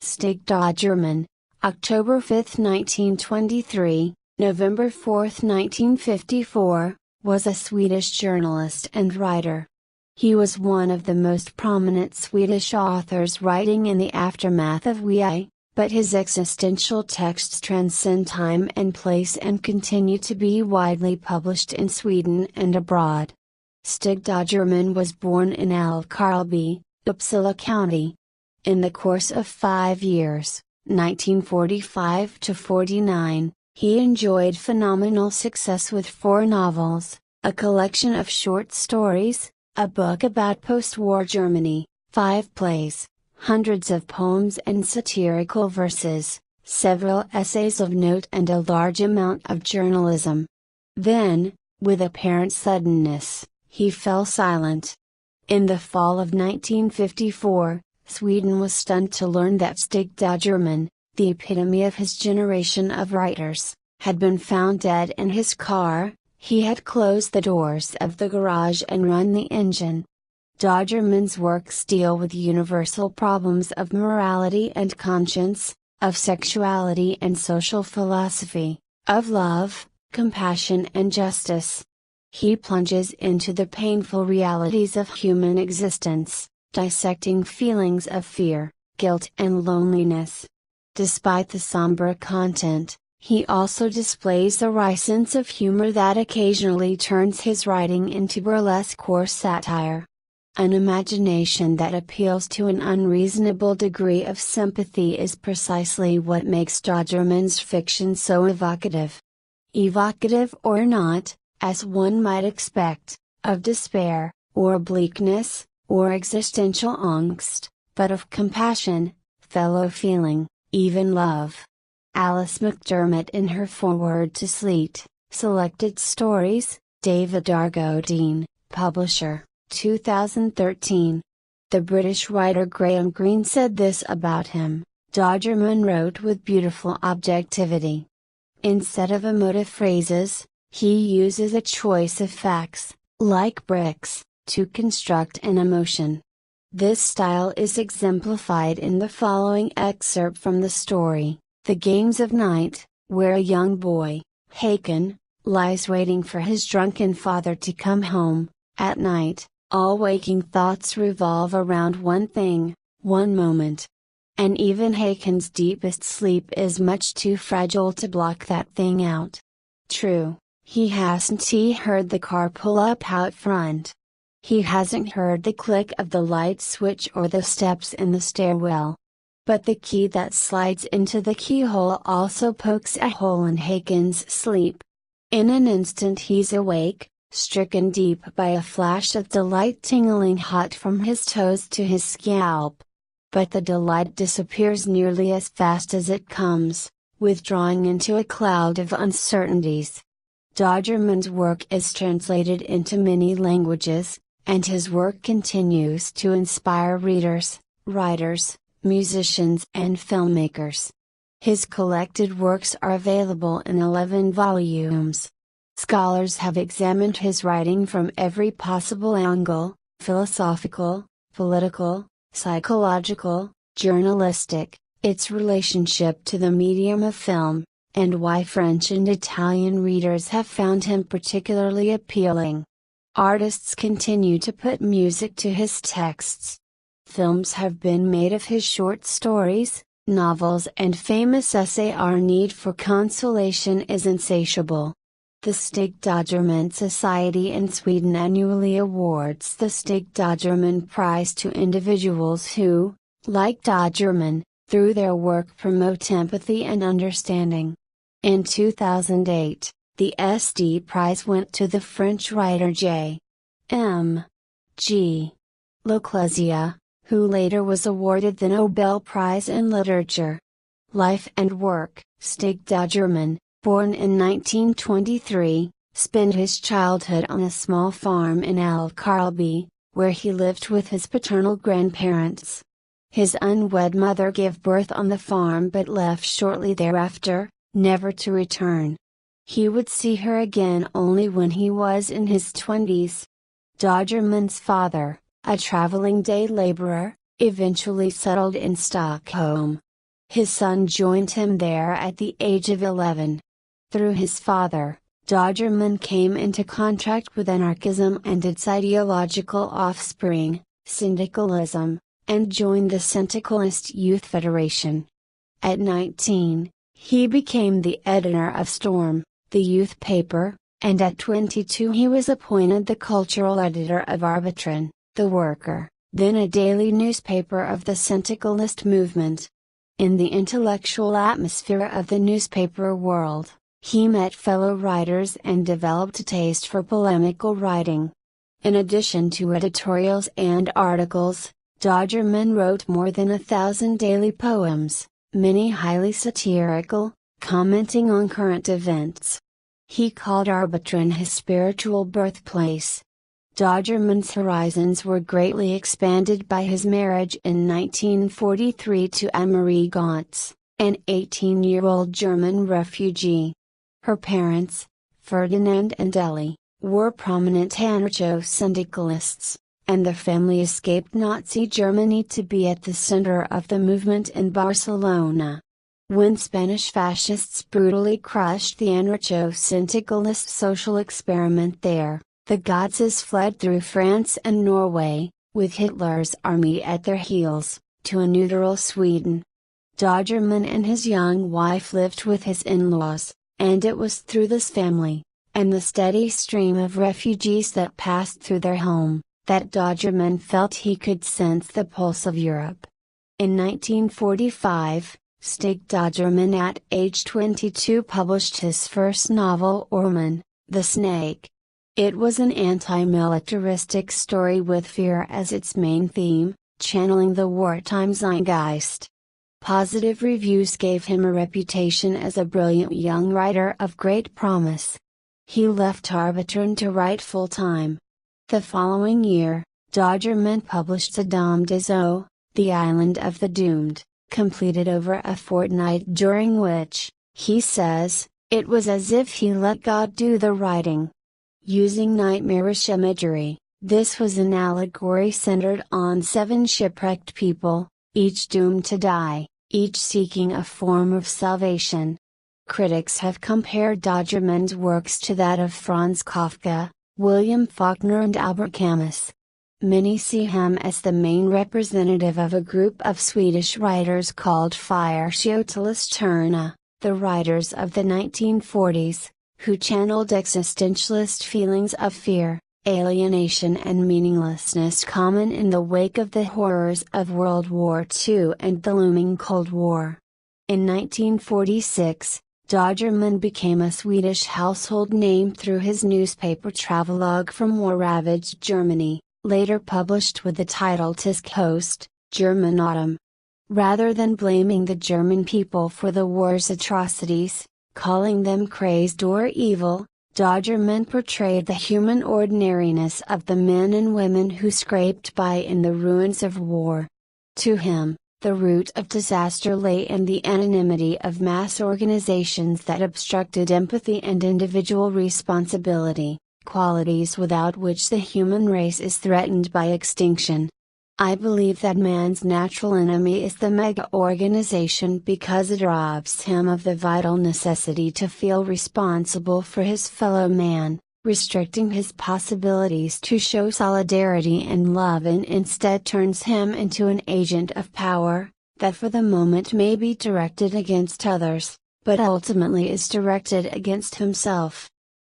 Stig Dagerman, October 5, 1923, November 4, 1954, was a Swedish journalist and writer. He was one of the most prominent Swedish authors writing in the aftermath of WWII, but his existential texts transcend time and place and continue to be widely published in Sweden and abroad. Stig Dagerman was born in Älvkarleby, Uppsala County. In the course of 5 years, 1945 to 49, he enjoyed phenomenal success with 4 novels, a collection of short stories, a book about post-war Germany, 5 plays, hundreds of poems and satirical verses, several essays of note and a large amount of journalism. Then, with apparent suddenness, he fell silent. In the fall of 1954, Sweden was stunned to learn that Stig Dagerman, the epitome of his generation of writers, had been found dead in his car. He had closed the doors of the garage and run the engine. Dagerman's works deal with universal problems of morality and conscience, of sexuality and social philosophy, of love, compassion and justice. He plunges into the painful realities of human existence, dissecting feelings of fear, guilt and loneliness. Despite the somber content, he also displays a wry sense of humor that occasionally turns his writing into burlesque or satire. An imagination that appeals to an unreasonable degree of sympathy is precisely what makes Dagerman's fiction so evocative. Evocative or not, as one might expect, of despair, or bleakness, or existential angst, but of compassion, fellow feeling, even love. Alice McDermott in her foreword to Sleet, Selected Stories, David Argodine, Publisher, 2013. The British writer Graham Greene said this about him: Dagerman wrote with beautiful objectivity. Instead of emotive phrases, he uses a choice of facts, like bricks, to construct an emotion. This style is exemplified in the following excerpt from the story, The Games of Night, where a young boy, Hakan, lies waiting for his drunken father to come home. At night, all waking thoughts revolve around one thing, one moment. And even Hakan's deepest sleep is much too fragile to block that thing out. True, he hasn't heard the car pull up out front. He hasn't heard the click of the light switch or the steps in the stairwell. But the key that slides into the keyhole also pokes a hole in Hakan's sleep. In an instant he's awake, stricken deep by a flash of delight tingling hot from his toes to his scalp. But the delight disappears nearly as fast as it comes, withdrawing into a cloud of uncertainties. Dagerman's work is translated into many languages, and his work continues to inspire readers, writers, musicians and filmmakers. His collected works are available in 11 volumes. Scholars have examined his writing from every possible angle: philosophical, political, psychological, journalistic, its relationship to the medium of film, and why French and Italian readers have found him particularly appealing. Artists continue to put music to his texts. Films have been made of his short stories, novels and famous essay. Our need for consolation is insatiable. The Stig Dagerman Society in Sweden annually awards the Stig Dagerman Prize to individuals who, like Dagerman, through their work promote empathy and understanding. In 2008, the SD Prize went to the French writer J. M. G. Leclézia, who later was awarded the Nobel Prize in Literature. Life and work: Stig Dagerman, born in 1923, spent his childhood on a small farm in Älvkarleby, where he lived with his paternal grandparents. His unwed mother gave birth on the farm but left shortly thereafter, never to return. He would see her again only when he was in his 20s. Dagerman's father, a traveling day laborer, eventually settled in Stockholm. His son joined him there at the age of 11. Through his father, Dagerman came into contact with anarchism and its ideological offspring, syndicalism, and joined the Syndicalist Youth Federation. At 19, he became the editor of Storm, the youth paper, and at 22 he was appointed the cultural editor of Arbitron, the Worker, then a daily newspaper of the syndicalist movement. In the intellectual atmosphere of the newspaper world, he met fellow writers and developed a taste for polemical writing. In addition to editorials and articles, Dagerman wrote more than 1,000 daily poems, many highly satirical, commenting on current events. He called Arbitron his spiritual birthplace. Dagerman's horizons were greatly expanded by his marriage in 1943 to Anne-Marie Gantz, an 18-year-old German refugee. Her parents, Ferdinand and Ellie, were prominent anarcho-syndicalists, and the family escaped Nazi Germany to be at the center of the movement in Barcelona. When Spanish fascists brutally crushed the anarcho-syndicalist social experiment there, the Gantzes fled through France and Norway, with Hitler's army at their heels, to a neutral Sweden. Dagerman and his young wife lived with his in-laws, and it was through this family, and the steady stream of refugees that passed through their home, that Dagerman felt he could sense the pulse of Europe. In 1945, Stig Dagerman at age 22 published his first novel Orman, the Snake. It was an anti-militaristic story with fear as its main theme, channeling the wartime zeitgeist. Positive reviews gave him a reputation as a brilliant young writer of great promise. He left Arbitron to write full-time. The following year, Dagerman published The Dame des Eaux, The Island of the Doomed, completed over a fortnight, during which, he says, it was as if he let God do the writing. Using nightmarish imagery, this was an allegory centered on 7 shipwrecked people, each doomed to die, each seeking a form of salvation. Critics have compared Dagerman's works to that of Franz Kafka, William Faulkner and Albert Camus. Many see him as the main representative of a group of Swedish writers called Fyrtiotalisterne, the writers of the 1940s, who channeled existentialist feelings of fear, alienation and meaninglessness common in the wake of the horrors of World War II and the looming Cold War. In 1946, Dagerman became a Swedish household name through his newspaper travelogue from war-ravaged Germany, later published with the title Tyskhost, German Autumn. Rather than blaming the German people for the war's atrocities, calling them crazed or evil, Dagerman portrayed the human ordinariness of the men and women who scraped by in the ruins of war. To him, the root of disaster lay in the anonymity of mass organizations that obstructed empathy and individual responsibility, qualities without which the human race is threatened by extinction. I believe that man's natural enemy is the mega-organization because it robs him of the vital necessity to feel responsible for his fellow man, restricting his possibilities to show solidarity and love, and instead turns him into an agent of power, that for the moment may be directed against others, but ultimately is directed against himself.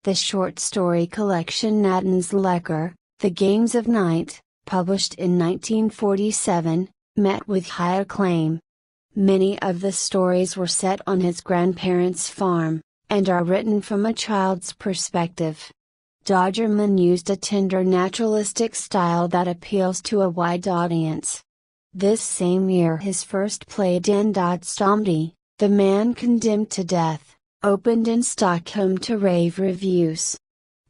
The short story collection Nattens Leker, The Games of Night, published in 1947, met with high acclaim. Many of the stories were set on his grandparents' farm, and are written from a child's perspective. Dagerman used a tender naturalistic style that appeals to a wide audience. This same year his first play Den Dödsdömde, The Man Condemned to Death, opened in Stockholm to rave reviews.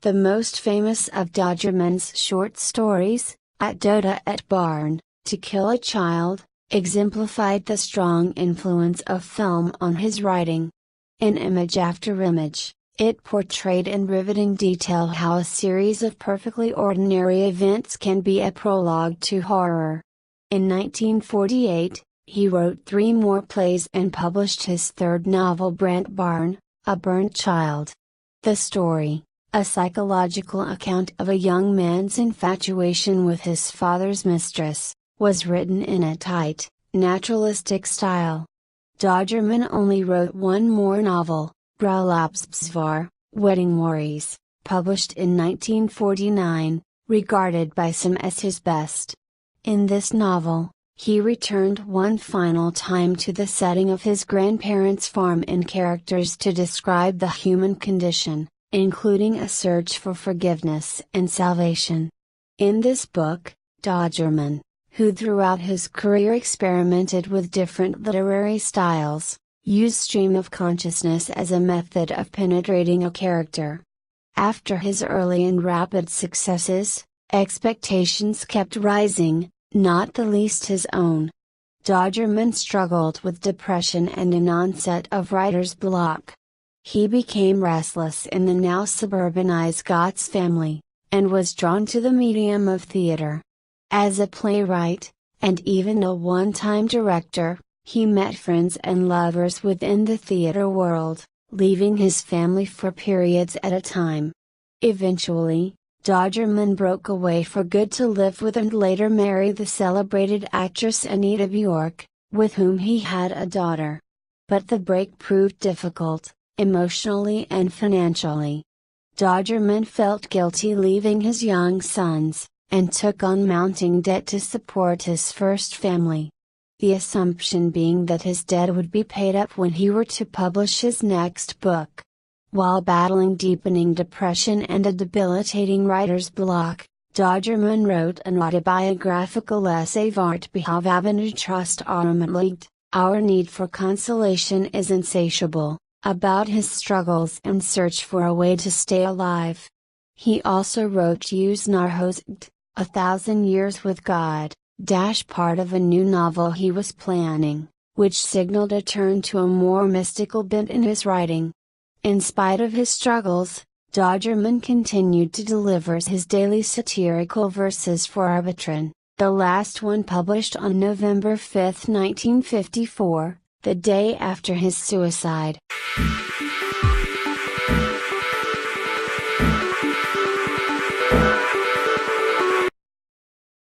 The most famous of Dagerman's short stories, Att döda ett barn, To Kill a Child, exemplified the strong influence of film on his writing. In Image After Image, It portrayed in riveting detail how a series of perfectly ordinary events can be a prologue to horror. In 1948, he wrote 3 more plays and published his third novel Brent Barn, A Burnt Child. The story, a psychological account of a young man's infatuation with his father's mistress, was written in a tight, naturalistic style. Dagerman only wrote 1 more novel, Bröllopsbesvär, Wedding Worries, published in 1949, regarded by some as his best. In this novel, he returned one final time to the setting of his grandparents' farm in characters to describe the human condition, including a search for forgiveness and salvation. In this book, Dagerman, who throughout his career experimented with different literary styles, used stream of consciousness as a method of penetrating a character. After his early and rapid successes, expectations kept rising, not the least his own. Dagerman struggled with depression and an onset of writer's block. He became restless in the now suburbanized Gotts family, and was drawn to the medium of theater. As a playwright, and even a one-time director, he met friends and lovers within the theater world, leaving his family for periods at a time. Eventually, Dagerman broke away for good to live with and later marry the celebrated actress Anita Bjork, with whom he had a daughter. But the break proved difficult, emotionally and financially. Dagerman felt guilty leaving his young sons, and took on mounting debt to support his first family. The assumption being that his debt would be paid up when he were to publish his next book. While battling deepening depression and a debilitating writer's block, Dagerman wrote an autobiographical essay Vart behov av en tröst armligt, Our Need for Consolation is Insatiable, about his struggles and search for a way to stay alive. He also wrote Ljus Narhosgt, 1,000 Years with God, part of a new novel he was planning, which signaled a turn to a more mystical bent in his writing. In spite of his struggles, Dagerman continued to deliver his daily satirical verses for Arbitron, the last one published on November 5, 1954, the day after his suicide.